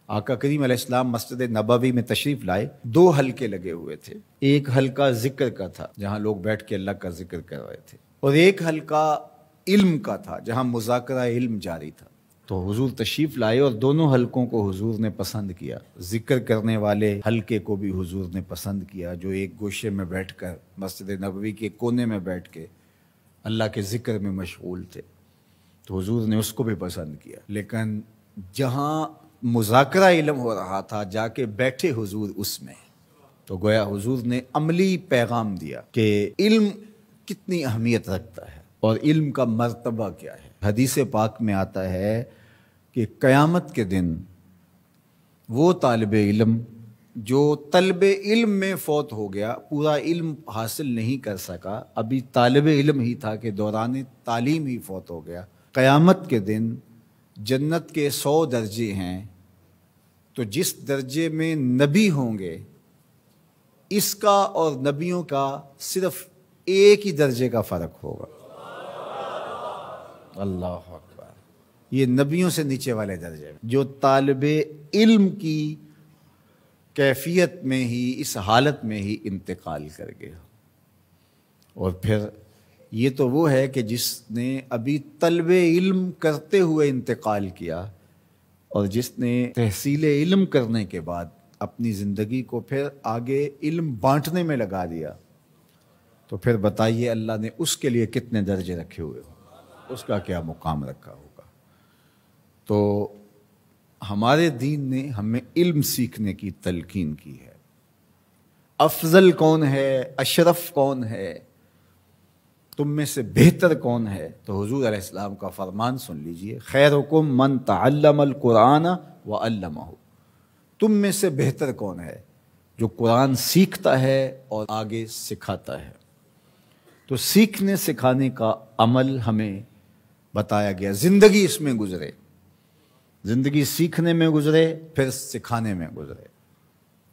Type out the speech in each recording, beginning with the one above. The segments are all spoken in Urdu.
آقا کریم علیہ السلام مسجد نبوی میں تشریف لائے، 2 حلقے لگے ہوئے تھے۔ ایک حلقہ ذکر کا تھا جہاں لوگ بیٹھ کے اللہ کا ذکر کر رہے تھے، اور ایک حلقہ علم کا تھا جہاں مذاکرہ علم جاری تھا۔ تو حضور تشریف لائے اور دونوں حلقوں کو حضور نے پسند کیا۔ ذکر کرنے والے حلقے کو بھی حضور نے پسند کیا، جو ایک گوشے میں بیٹھ کر مسجد نبوی کے کونے میں بیٹھ کے اللہ کے ذکر میں مشغول تھے، تو حضور نے اس کو بھی پسند کیا۔ لیکن جہاں مذاکرہ علم ہو رہا تھا جا کے بیٹھے حضور اس میں، تو گویا حضور نے عملی پیغام دیا کہ علم کتنی اہمیت رکھتا ہے اور علم کا مرتبہ کیا ہے۔ حدیث پاک میں آتا ہے کہ قیامت کے دن وہ طالب علم جو طلب علم میں فوت ہو گیا، پورا علم حاصل نہیں کر سکا، ابھی طالب علم ہی تھا کہ دوران تعلیم ہی فوت ہو گیا، قیامت کے دن جنت کے 100 درجے ہیں، تو جس درجے میں نبی ہوں گے اس کا اور نبیوں کا صرف ایک ہی درجے کا فرق ہوگا۔ اللہ اکبر! یہ نبیوں سے نیچے والے درجے میں، جو طالب علم کی کیفیت میں ہی، اس حالت میں ہی انتقال کر گیا۔ اور پھر یہ تو وہ ہے کہ جس نے ابھی طلب علم کرتے ہوئے انتقال کیا، اور جس نے تحصیل علم کرنے کے بعد اپنی زندگی کو پھر آگے علم بانٹنے میں لگا دیا، تو پھر بتائیے اللہ نے اس کے لیے کتنے درجے رکھے ہوئے ہوں، اس کا کیا مقام رکھا ہوگا۔ تو ہمارے دین نے ہمیں علم سیکھنے کی تلقین کی ہے۔ افضل کون ہے، اشرف کون ہے، تم میں سے بہتر کون ہے؟ تو حضور علیہ السلام کا فرمان سن لیجئے، خیرکم من تعلم القرآن وعلمہ۔ تم میں سے بہتر کون ہے؟ جو قرآن سیکھتا ہے اور آگے سکھاتا ہے۔ تو سیکھنے سکھانے کا عمل ہمیں بتایا گیا، زندگی اس میں گزرے، زندگی سیکھنے میں گزرے، پھر سکھانے میں گزرے۔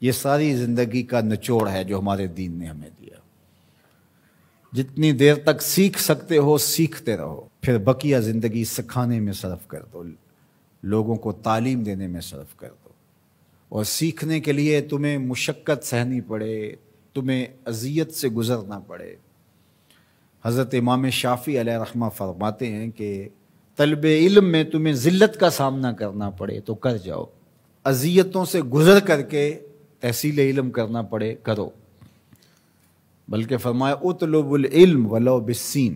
یہ ساری زندگی کا نچوڑ ہے جو ہمارے دین نے ہمیں دیا۔ جتنی دیر تک سیکھ سکتے ہو سیکھتے رہو، پھر بقیہ زندگی سکھانے میں صرف کر دو، لوگوں کو تعلیم دینے میں صرف کر دو۔ اور سیکھنے کے لیے تمہیں مشقت سہنی پڑے، تمہیں اذیت سے گزرنا پڑے۔ حضرت امام شافعی علیہ رحمہ فرماتے ہیں کہ طلب علم میں تمہیں ذلت کا سامنا کرنا پڑے تو کر جاؤ، اذیتوں سے گزر کر کے تحصیل علم کرنا پڑے کرو۔ بلکہ فرمایا اطلب العلم ولو بالسین،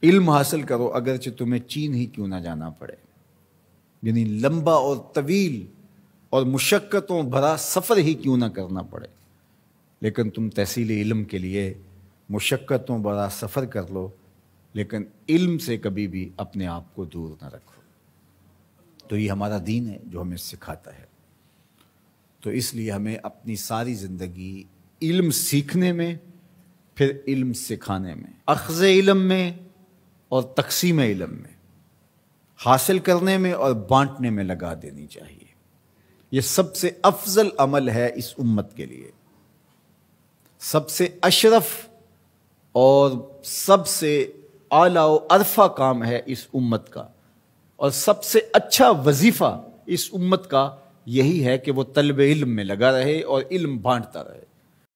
علم حاصل کرو اگرچہ تمہیں چین ہی کیوں نہ جانا پڑے، یعنی لمبا اور طویل اور مشقتوں بھرا سفر ہی کیوں نہ کرنا پڑے، لیکن تم تحصیل علم کے لیے مشقتوں بھرا سفر کر لو، لیکن علم سے کبھی بھی اپنے آپ کو دور نہ رکھو۔ تو یہ ہمارا دین ہے جو ہمیں سکھاتا ہے۔ تو اس لیے ہمیں اپنی ساری زندگی علم سیکھنے میں، پھر علم سکھانے میں، اخذ علم میں اور تقسیم علم میں، حاصل کرنے میں اور بانٹنے میں لگا دینی چاہیے۔ یہ سب سے افضل عمل ہے اس امت کے لیے، سب سے اشرف اور سب سے اعلیٰ و ارفع کام ہے اس امت کا، اور سب سے اچھا وظیفہ اس امت کا یہی ہے کہ وہ طلب علم میں لگا رہے اور علم بانٹتا رہے۔